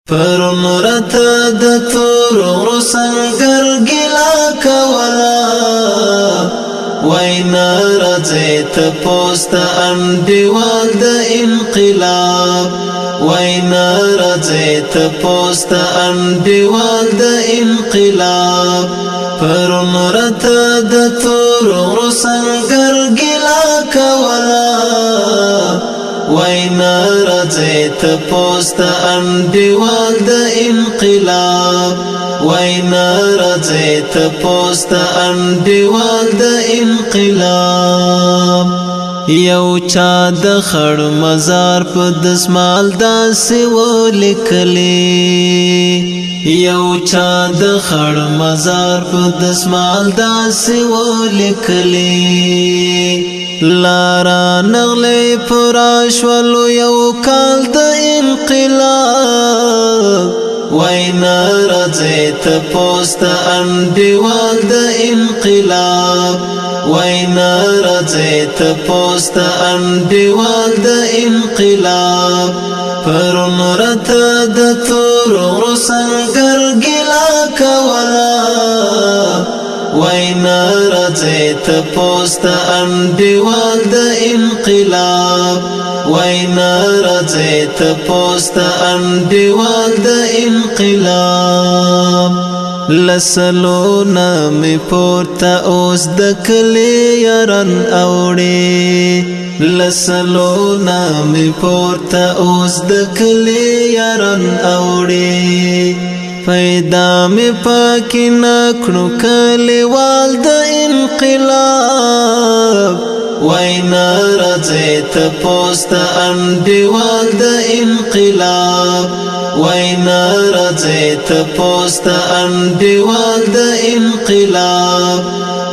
پرون رتا د تور غرو سنگر گلا کولا وینا رضیت پوست انډیوال د انقلاب وینا رضیت پوست انډیوال د انقلاب پرون رتا د تور غرو سنگر گلا کولا وینا رضیت پوست انډیوال د انقلاب وینا رضیت پوست انډیوال د انقلاب یو چا د خړ مزار په دسمال داسې ولیکلی یو چا د خړ مزار په دسمال داسې ولیکلی لارا نغلی پراشولو یو کال د انقلاب وینا رضیت پوست انډیوال د انقلاب وینا رضیت پوست انډیوال د انقلاب پرون رتا د تور غرو سنگر گلا کولا وینا رضیت پوست انډیوال د انقلاب وینا رضیت پوست انډیوال د انقلاب لسلو نامی پورتا اوس د کلی یاران اوړي لسلو نامی پورتا اوس د کلی یاران اوړي پیدا می پاکی نکړو کلیوال د انقلاب وینا رضیت پوست انډیوال د انقلاب وینا رضیت پوست انډیوال د انقلاب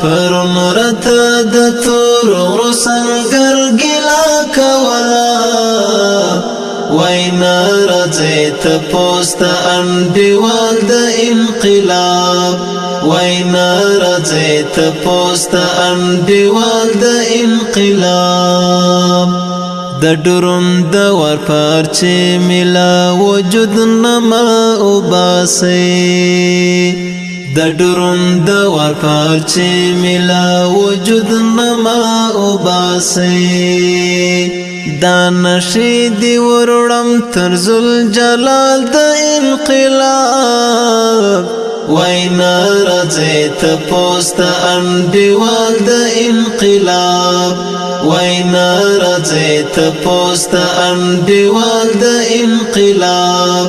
پرون رتا د تور غرو سنگر گلا کولا وینا رضیت پوست انډیوال د انقلاب وینا رضیت پوست انډیوال د انقلاب د ډرون د ور پرچې ملا وجود نما وباسي د ډرون د ور پرچې ملا وجود نما وباسي دا نشی دی ورړم تر ذل جلال د انقلاب وینا رضیت پوست انډیوال د انقلاب وینا رضیت پوست انډیوال د انقلاب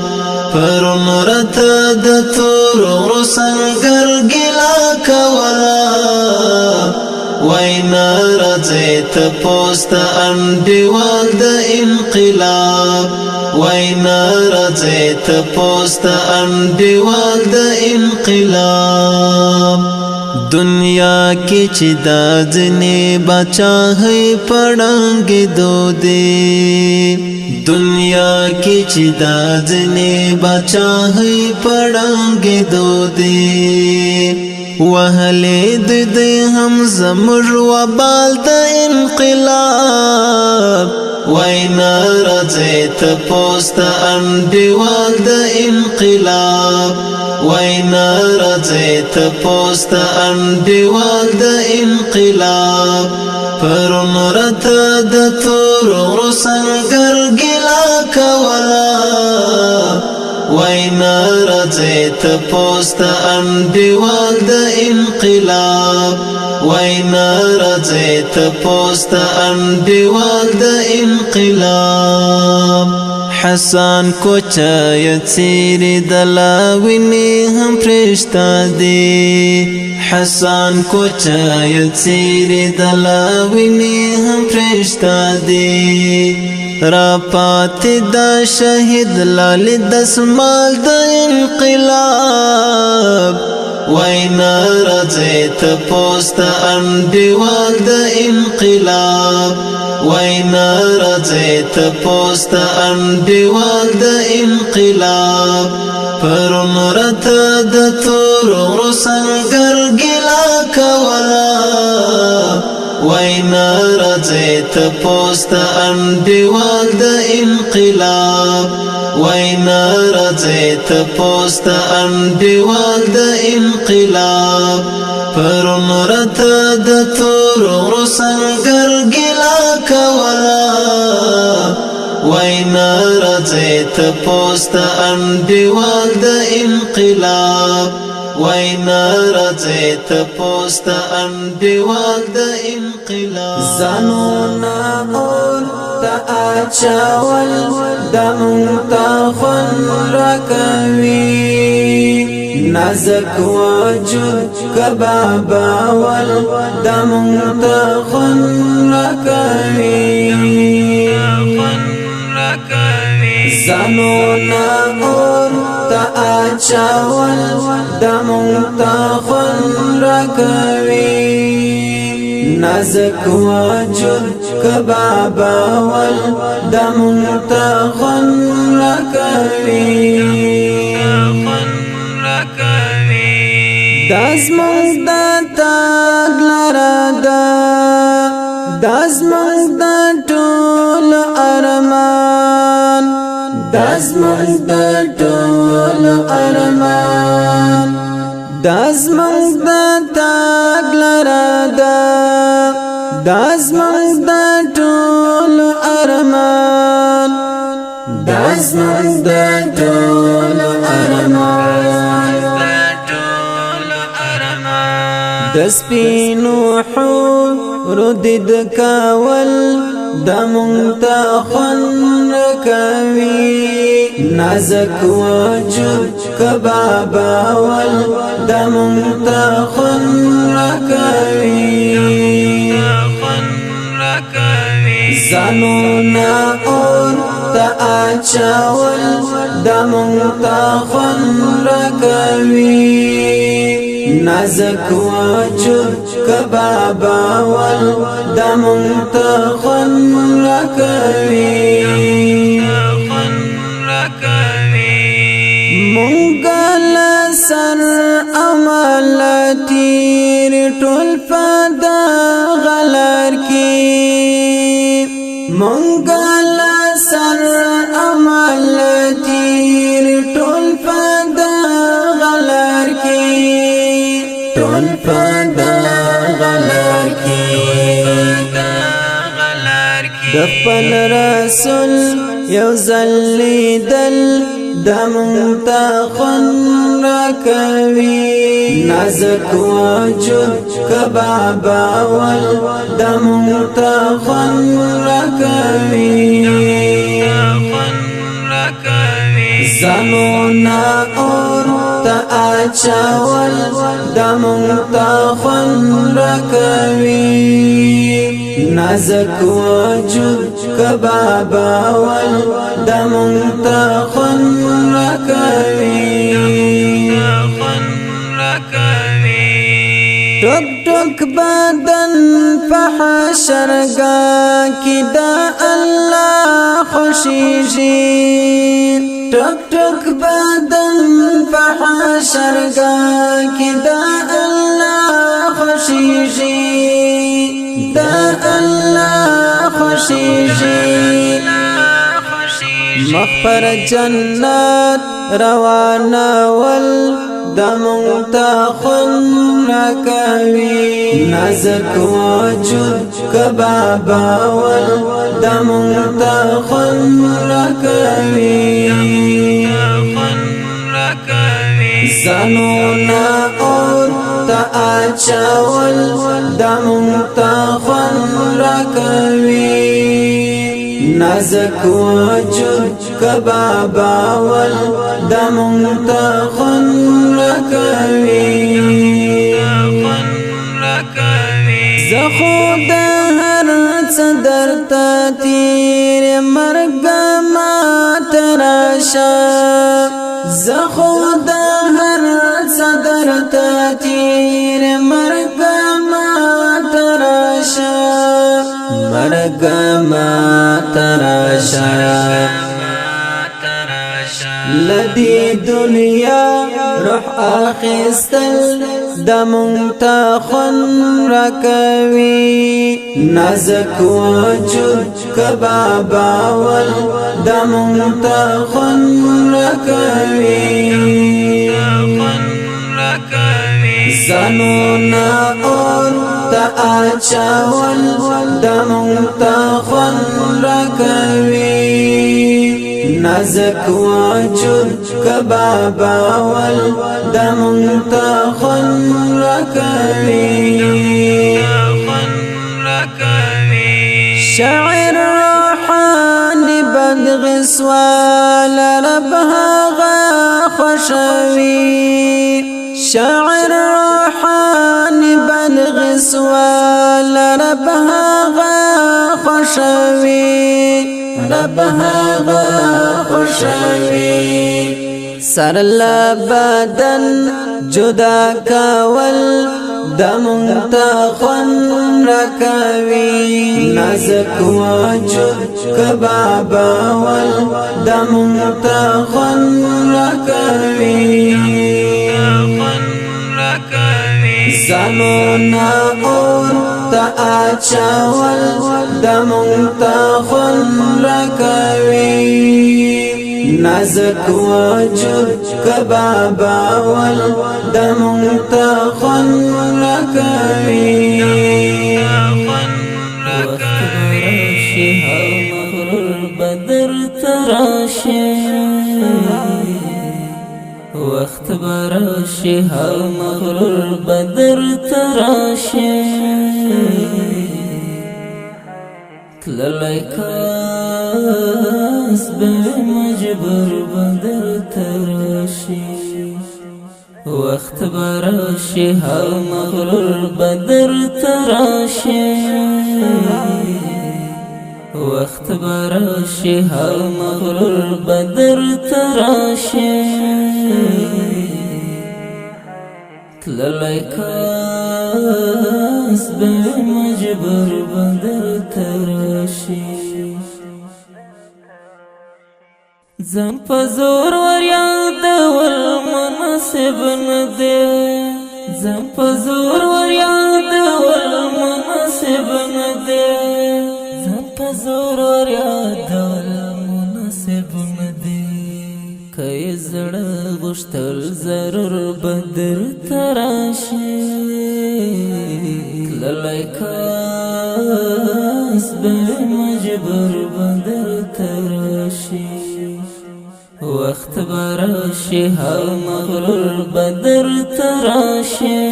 پرون رتا د تور غرو سنگر گلا کولا وینا رضیت پوست انډیوال د انقلاب وینا رضیت پوست انډیوال د انقلاب دنیا کی چې دا ځنې بچاهي پړنګ دو دې دنیا کی چې دا ځنې بچاهي پړنګ دو دې وهلې د هم زمر وبال د انقلاب وینا رضیت پوست انډیوال د انقلاب وینا رضیت پوست انډیوال د انقلاب پرون رتا د تور غرو سنگر گلا کولا وینا رضیت پوست انډیوال د انقلاب وینا رضیت پوست انډیوال د انقلاب حسن کوچای څیری دلاوینه هم پرشتا دی حسن کوچای څیری دلاوینه هم پرشتا دی را پات دا شهید لال دسمال د انقلاب وینا رضیت پوست انډیوال د انقلاب وینا رضیت پوست انډیوال د انقلاب پرون رتا د تور غرو سنگر گلا کولا وینا رضیت پوست انډیوال د انقلاب وینا رځي تپوس د انډیوال د انقلاب پرون رته د تور غرو سنگر ګلا کولا وینا رځي تپوس د انډیوال د انقلاب وینا رځي تپوس د انډیوال د انقلاب زانونا اور تا اچاول دمون تا خون رکوی نازک وجود کباباول دمون تا خون رکوی زانونا اور تا اچاول دمون تا خون رکوی نازک وجود کباباول دمون تا خون رکوی دازمون دا تاگ لرا دا دازمون دا طول ارمان دازمون دا طول ارمان دازمون دا تاگ لرا دا دازمون دا طول ارمان دازمون دا طول ارمان دسپینو حور دید کاول دمون تا خون رکوی نازک وجود کباباول دمون تا خون رکوی زانونا اور تا اچاول دمون تا خون رکوی نازک وجود کباباول دمون تا خون رکوی مونگا لسر عمل تیر ټول فدا غلر کی مونگا لسر عمل تیر ټول فدا غلر کی ټول فدا غلر کی دخپل رسول یو زلی دل دمون تا خون رکوی نازک وجود کباباول دمون تا خون رکوی زانونا اور تا اچاول دمون تا خون رکوی نازک وجود کباباول دمون تا خون رکوی ٹک ٹک بدن فحشرگا کی دا اللہ خوشیشی ٹک ٹک بدن فحشرگا کی دا اللہ خوشیشی دا اللہ خوشیشی مخبر جنت روانا ول دمون تا خون رکوی نازک وجود کباباول دمون تا خون رکوی زانونا اور تا اچاول دمون تا خون رکوی نازک وجود کباباول دمون تا خون رکوی زخود هر صدر تا تیر مرگ ما تراشا زخود هر صدر تا تیر مرگ ما تراشا مرگ ما تراشا لدی دنیا روح اخیستل د مونږ خون راکوي نازک وجود کبا باول د مونږ خون راکوي زنونا اور تا اچاول د مونږ خون راکوي نازک وجود کبا باول د مونږ خون راکوي شاعر روحاني بدغ سوال ربها خوشوي شاعر روحاني بدغ سوال ربها خوشوي ربها خوشوي سر لبدن جدا کول د مونږ خون راکوي نازک وجود کبا باول د مونږ خون راکوي زنونا اور تا اچاول د مونږ خون راکوي نازک وجود کبا باول د مونږ خون راکوي وقت براشي هر مغرور بدر تراشي تللی کاس بمجبر بدر تراشي وقت براشي هر مغرور بدر تراشي وقت براشي هر مغرور بدر تراشي تللی کاس بمجبر بدر تراشي ځان په زور ور یادول مناسب نه دی ځان په زور ور یادول مناسب نه دی ځان په زور ور یادول مناسب نه دی که یې زړه غوښتل ضرور بدر تراشي تللی کاس بمجبر بدر تراشي وقت براشي هر مغرور بدر تراشي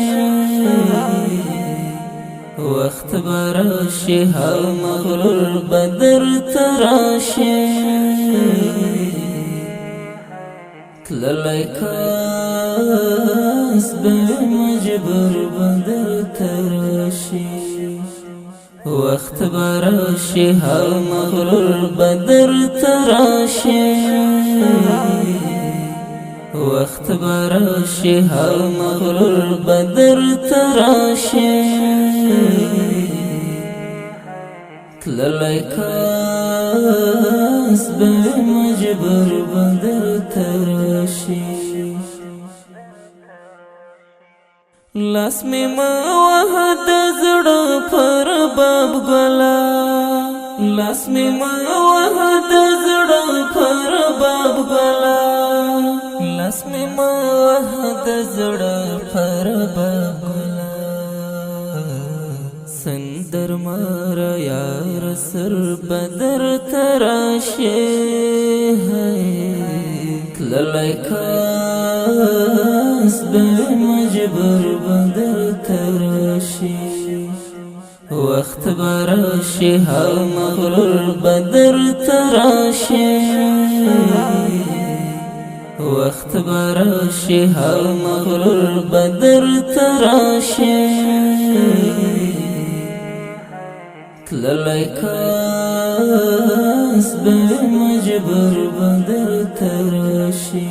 وقت براشي هر مغرور بدر تراشي تللی کاس بمجبر بدر تراشي وقت براشي هر مغرور بدر تراشي وقت براشي هر مغرور بدر تراشي تللی کاس بمجبر بدر تراشي لاس می ما وحد زړه پر باب ګلا لاس می ما وحد زړه پر باب ګلا لاس می ما وحد زړه پر باب ګلا سندر مارا یار سر بدر تراشي تللی کاس بمجبر بدر تراشي وقت براشي هر مغرور بدر تراشي وقت براشي هر مغرور بدر تراشي تللی کاس بمجبر بدر تراشي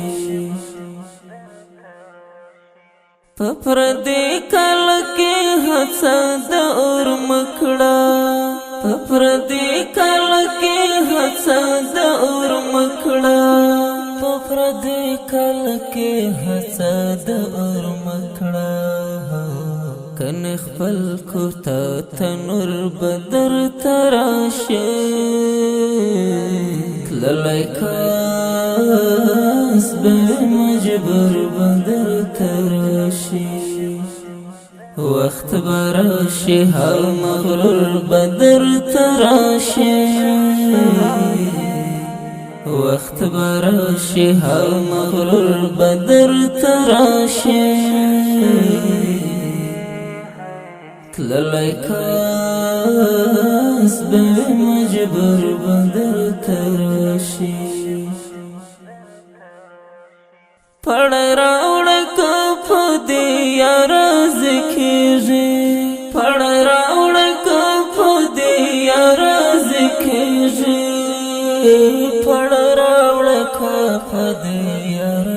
پردی کل کی حسد اور مکڑا پردی کل کی حسد اور مکڑا پردی کل کې حسد اور مکړه کن خپل کوتا تنور بدر تراشه تللی کاس به مجبر بدر تراشي وقت براشي هر مغرور بدر تراشي وقت براشي هر مغرور بدر تراشي تللی کاس به مجبر بدر تراشي پړ راوړه کپ دې یار ذکرې پړ راوړه کپ دې یار ذکرې پړ راوړه کپ دې یار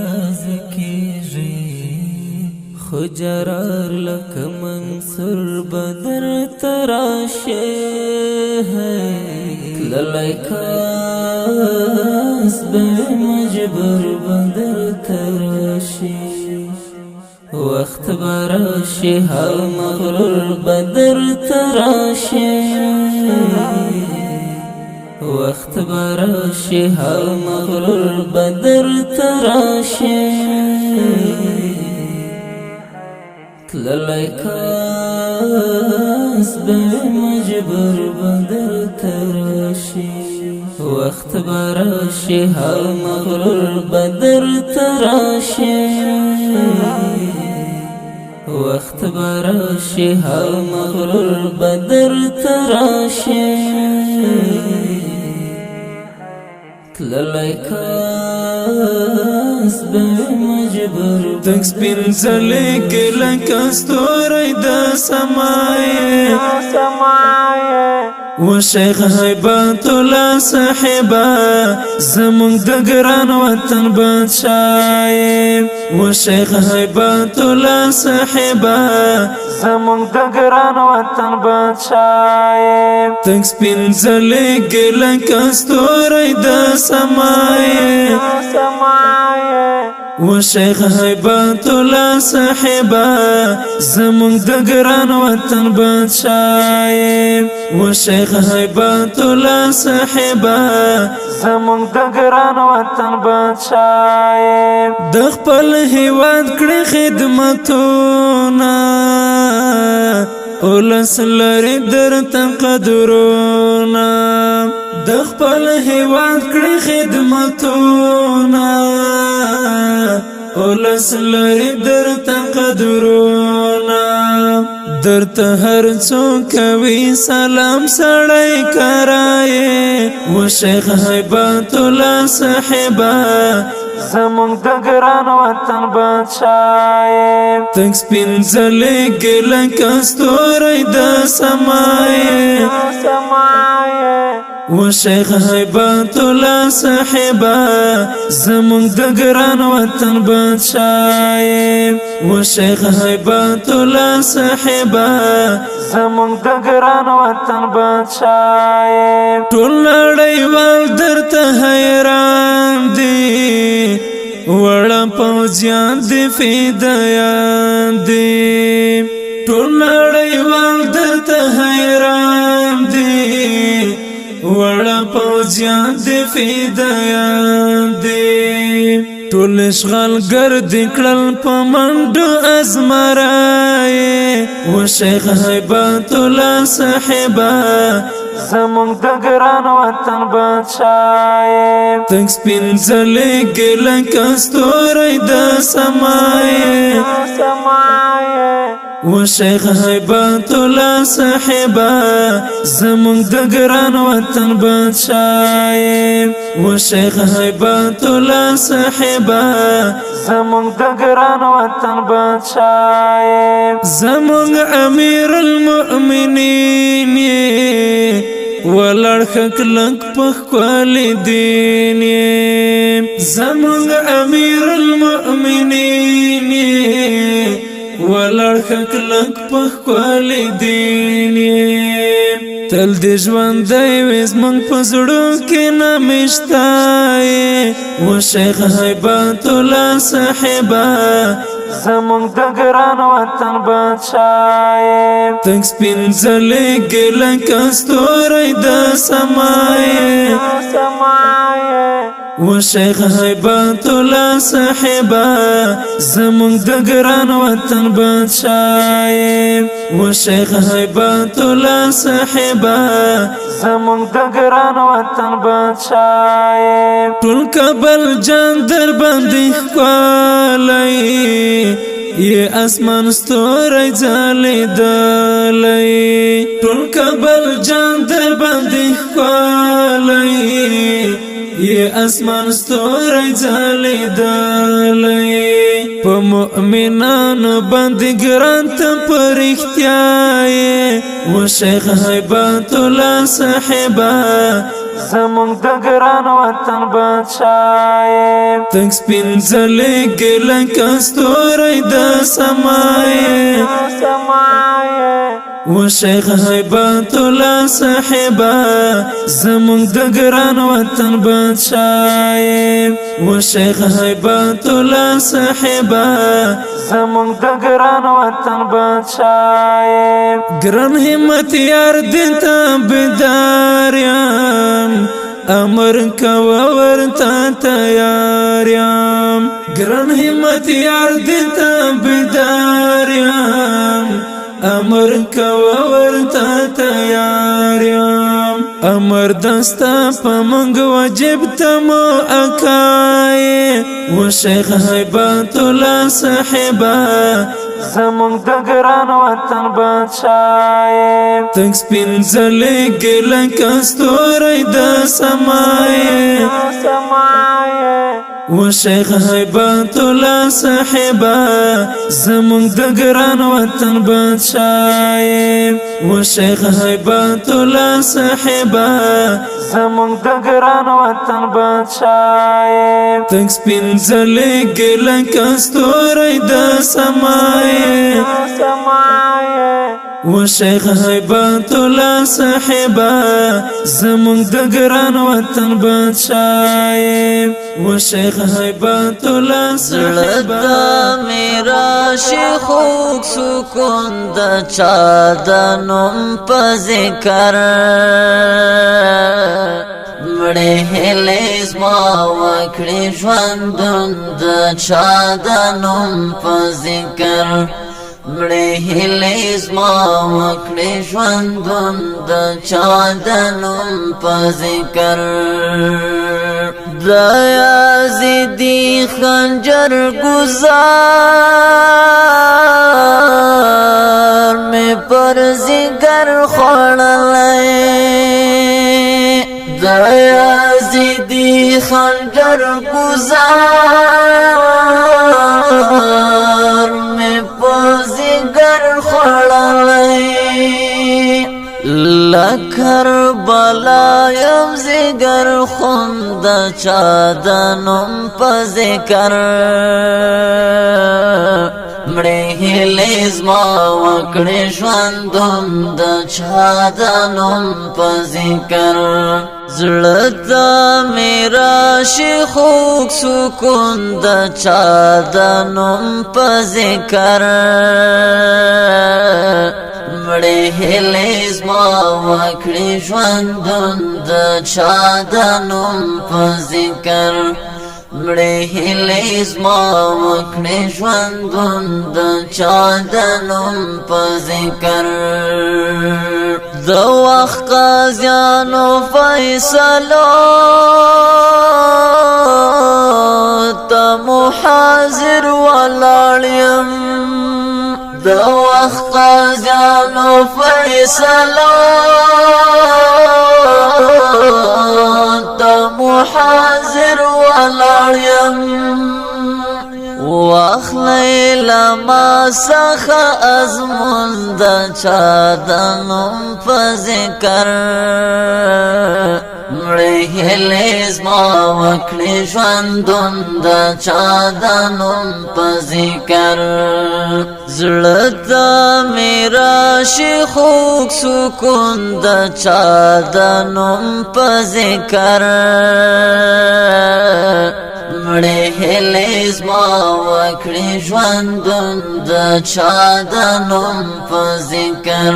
ذکرې خجرار لک منصور بدر تراشه تللی کاس به مجبر بدر تراشي وقت براشي هر مغرور بدر تراشي وقت براشي هر مغرور بدر تراشي تللی کاس به مجبر بدر تراشي وقت براشي هر مغرور بدر تراشي وقت براشي هر مغرور بدر تراشي تللی کاس به مجبر تک سپین زلی کې لکه ستوری د سمایې و شیخ هیبت الله صاحبه زمونږ د ګران وطن بادشاه و شیخ هیبت الله صاحبه زمونږ د ګران وطن بادشاه تک سپین زلی کې لکه ستوری د سمایې و شیخ هیبت الله صاحبه زمونږ د ګران وطن بادشاه و شیخ هیبت الله صاحبه زمونږ د ګران وطن بادشاه د خپل هیواد کړي خدمتونه اولس لري درته قدرونه د خپل هیواد کړي خدمتونه اولس لري درته قدرونه درته هر څوک کوي سلام سړی کرای و شیخ هیبت الله صاحبه زمونږ د ګران وطن بادشاه تک سپین زلی کې لکه ستوری د سمایې و شیخ هیبت الله صاحبه زمونږ د ګران وطن بادشاه و شیخ هیبت الله صاحبه زمونږ د ګران وطن بادشاه ټول نړیوال درته حیران دي وړه پوځیان دي فدایان دي ټول نړیوال درته حیران دي وړه پوځیان دي فدایان دي ټول اشغال ګرد کړل په منډو ازمرای و شیخ هیبت الله صاحبه زمونږ د ګران وطن بادشاه تک سپین زلی کې لکه ستوری د سمایې و شیخ هیبت الله صاحبه زمونږ د ګران وطن بادشاه و شیخ هیبت الله صاحبه زمونږ د ګران وطن بادشاه زمونږ امیر المؤمنین ولړ خلک په خپل دین زمونږ امیر المؤمنین ولړ خلک په خپل دین تل دې ژوندی وي زمونږ په زړو کې نامشته و شیخ هیبت الله صاحبه زمونږ د ګران وطن بادشاه تنگ سپین ځلېږي لکه ستوری د سمای و شیخ هیبت الله صاحبه زمونږ د ګران وطن بادشاه و شیخ هیبت الله صاحبه زمونږ د ګران وطن بادشاه ټول کابل جان در باندې ښکلی یہ اسمان ستوری ځلېدلی ټول کابل جان در باندې ښکلی یہ اسمان ستوری ځلېدلی په مؤمنانو باندې ګران ته په رښتیا و شیخ هیبت الله صاحبه زمونږ د ګران وطن بادشاه تنگ سپین ځلېږي لکه ستوری د سمای و شیخ هیبت الله صاحبه زمونږ د ګران وطن بادشاه و شیخ هیبت الله صاحبه زمونږ د ګران وطن بادشاه ګران همت یار دین ته بیدار یم امر کوه ورته تیار یم ګران همت یار دین ته بیدار یم امر کوه ورته تیار یم امر دستا په موږ واجب تمو اکای و شیخ هیبت الله صاحبه زمونږ د ګران وطن بادشاه تنگ سپین ځلېږي لکه ستوری د سمای و شیخ هیبت الله صاحبه زمونږ د ګران وطن بادشاه و شیخ هیبت الله صاحبه زمونږ د ګران وطن بادشاه تنگ سپین ځلېږي لکه ستوری د سمای و شیخ هیبت الله صاحبه زمونږ د ګران وطن بادشاه و شیخ هیبت الله صاحبه میرا شیخ سکون د چا د نوم په ذکر مړې هلې زما وکړې ژوندون د چا د نوم په ذکر مړې هلې زما وکړې ژوندون د چا د نوم په ذکر د یزیدي خنجر گزار مې پر ذکر خوړلی د یزیدي خنجر گزار مې پر ذکر خوړلی لکر بلا یم زگر خوند چا د نوم په ذکر مړې هیلې زما وکړې ژوندون د چا د نوم په ذکر زړه ته مې راشي خوږ سکون د چا د نوم په ذکر مړې هیلې زما وکړې ژوندون د چا د نوم په ذکر مړې هیلې زما وکړې ژوندون د چا د نوم په ذکر د وخت قاضیانو فیصلو ته محاضر ولاړ یم د وخت قاضیانو فیصلو ته محاضر ولاړ یم واخلی لما څخه ازمون د چا د نوم په ذکر مړې هیلې زما وکړې ژوندون د چا د نوم په ذکر زړه میرا شیخوک سکون د چا د نوم په ذکر مړې هلې زما وکړې ژوندون د چا د نوم په ذکر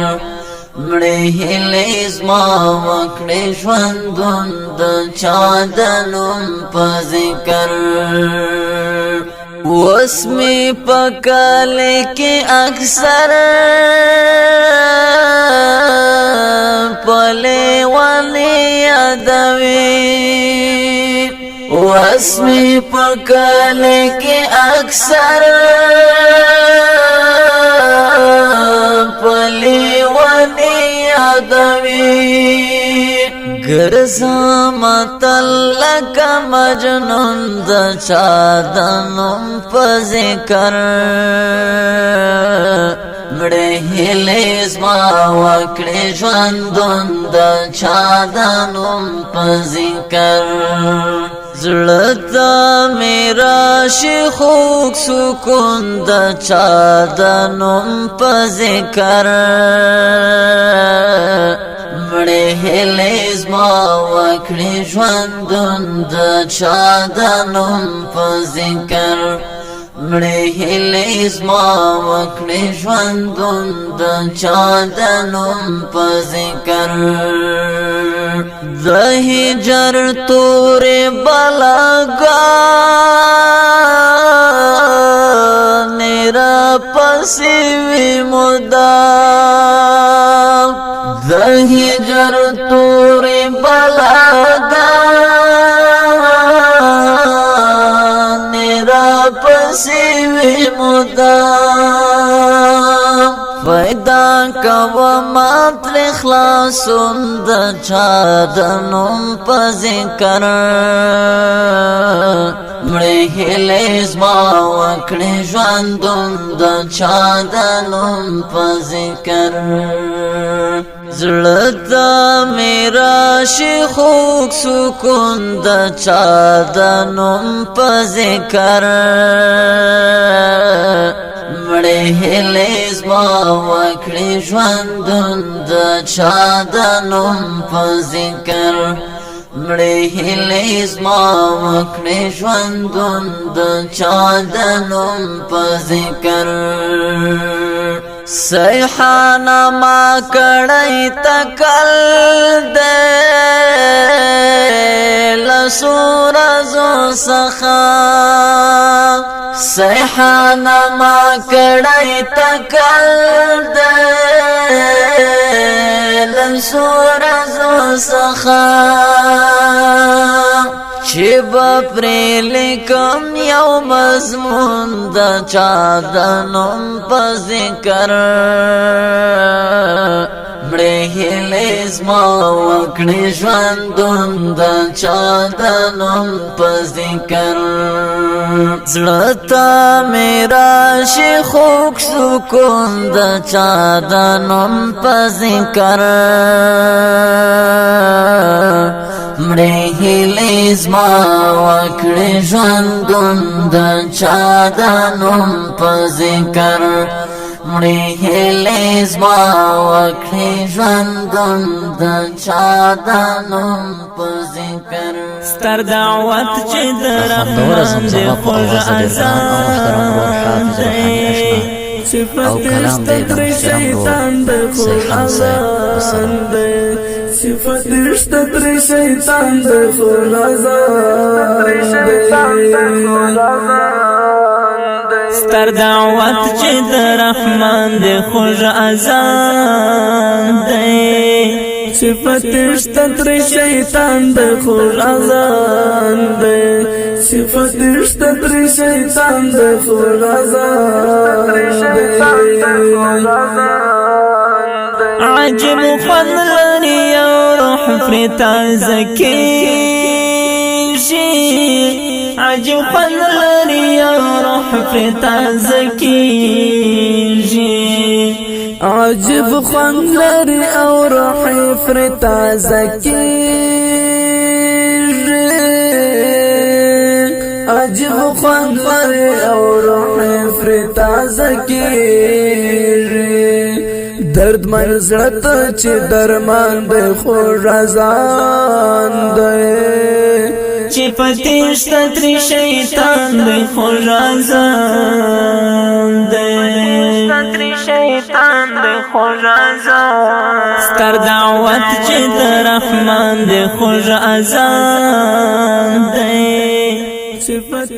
مړې هلې زما وکړې ژوندون د چا د نوم په ذکر وسمی پکاله کې اکثر پله ونی یادوي وسمی پکاله کې اکثر پله ونی یادوي ګرځم تلک مجنون د چا د نوم په ذکر مړې هیلې زما وکړې ژوندون د چا د نوم په ذکر زړه ته میرا شیخوک سکون د چا د نوم په ذکر مړې هیلې زما وکړې ژوندون د چا د نوم په ذکر مړې هیلې زما وکړې ژوندون د چا د نوم په ذکر د هجر تورې بلاګانې را پسې وي مدام د هجر تورې بلاګانې را پسې وي مدام پیدا کوما تر خلاصون د چا د نوم په ذکر مړې هیلې زما وکړې ژوندون د چا د نوم په ذکر زړه ته میرا شیخوک سکون د چا د نوم په ذکر مړې هیلې زما وکړې ژوندون د چا د نوم په ذکر مړې هیلې زما وکړې ژوندون د چا د نوم په ذکر سیحانا ما کړی تکل دې لسورزو څخه سیحانا ما کړی تکل دې لسورزو څخه چې با پرې لیکم یو مضمون د چا د نوم په ذکر مړې هیلې زما وکړې ژوندون د چا د نوم په ذکر زړه ته میرا شیخوک سکون د چا د نوم په ذکر مړې هیلې زما وکړې ژوندون د چا د نوم په ذکر مړې هیلې زما وکړې ژوندون د چا د نوم په ذکر ستر دعوت چې د رحمان دې خوږ اذان دی صفت استدر شیطان د خوږ اذان دی صفت استدر شیطان د خوږ اذان ستر دعوت چې د رحمان دې خوږ اذان دی صفت استدر شیطان د خوږ اذان دی صفت استدر شیطان د خوږ اذان دی عجب خوند لري او روح پرې تازه کېږي عجب خوند لري او روح پرې تازه کېږي عجب خوند لري او روح پرې تازه کېږي عجب خوند لري او روح پرې تازه کیږي درد منزلت چې درمان دی خو رضان دی چې پتیش تری شیطان دی خو رضان دی تری شیطان دی خو رضان ستر دعوت چې در رحمان دی خو رضان دی صفت